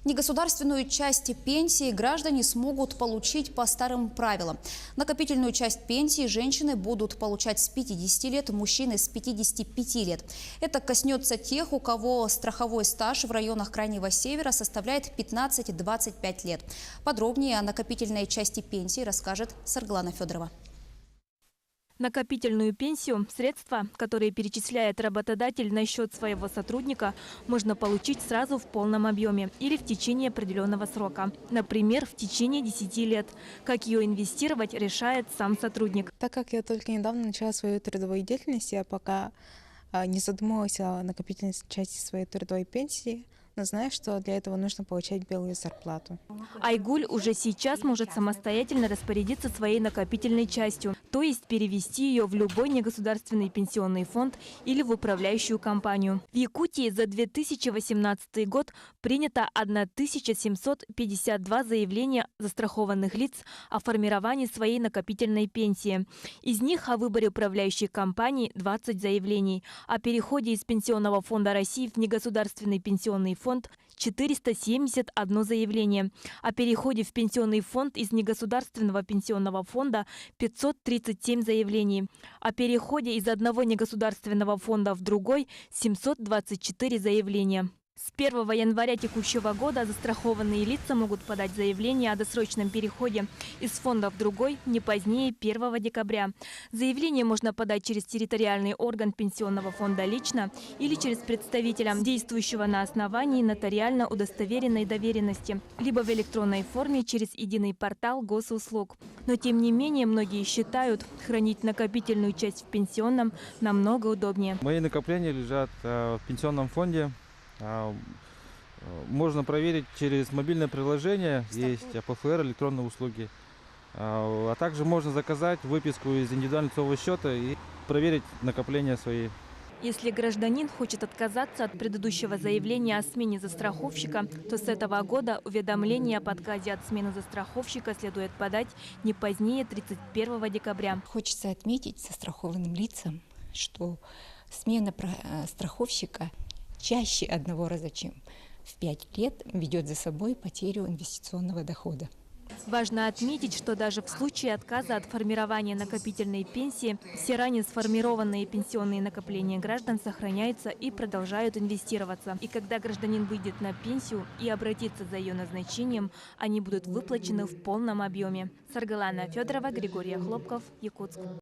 Негосударственную часть пенсии граждане смогут получить по старым правилам. Накопительную часть пенсии женщины будут получать с 50 лет, мужчины с 55 лет. Это коснется тех, у кого страховой стаж в районах Крайнего Севера составляет 15-25 лет. Подробнее о накопительной части пенсии расскажет Сарглана Федорова. Накопительную пенсию, средства, которые перечисляет работодатель на счет своего сотрудника, можно получить сразу в полном объеме или в течение определенного срока. Например, в течение 10 лет. Как ее инвестировать, решает сам сотрудник. Так как я только недавно начала свою трудовую деятельность, я пока не задумывалась о накопительной части своей трудовой пенсии, но знаю, что для этого нужно получать белую зарплату. Айгуль уже сейчас может самостоятельно распорядиться своей накопительной частью, то есть перевести ее в любой негосударственный пенсионный фонд или в управляющую компанию. В Якутии за 2018 год принято 1752 заявления застрахованных лиц о формировании своей накопительной пенсии. Из них о выборе управляющей компании 20 заявлений, о переходе из Пенсионного фонда России в негосударственный пенсионный фонд 471 заявление, о переходе в пенсионный фонд из негосударственного пенсионного фонда 537 заявлений, о переходе из одного негосударственного фонда в другой 724 заявления. С 1 января текущего года застрахованные лица могут подать заявление о досрочном переходе из фонда в другой не позднее 1 декабря. Заявление можно подать через территориальный орган пенсионного фонда лично или через представителя, действующего на основании нотариально удостоверенной доверенности, либо в электронной форме через единый портал госуслуг. Но тем не менее многие считают, хранить накопительную часть в пенсионном намного удобнее. Мои накопления лежат в пенсионном фонде. Можно проверить через мобильное приложение, есть АПФР, электронные услуги. А также можно заказать выписку из индивидуального лицевого счета и проверить накопления свои. Если гражданин хочет отказаться от предыдущего заявления о смене застраховщика, то с этого года уведомление об отказе от смены застраховщика следует подать не позднее 31 декабря. Хочется отметить застрахованным лицам, что смена страховщика чаще одного раза, чем в 5 лет, ведет за собой потерю инвестиционного дохода. Важно отметить, что даже в случае отказа от формирования накопительной пенсии все ранее сформированные пенсионные накопления граждан сохраняются и продолжают инвестироваться. И когда гражданин выйдет на пенсию и обратится за ее назначением, они будут выплачены в полном объеме. Сарглана Федорова, Григорий Хлопков, Якутск.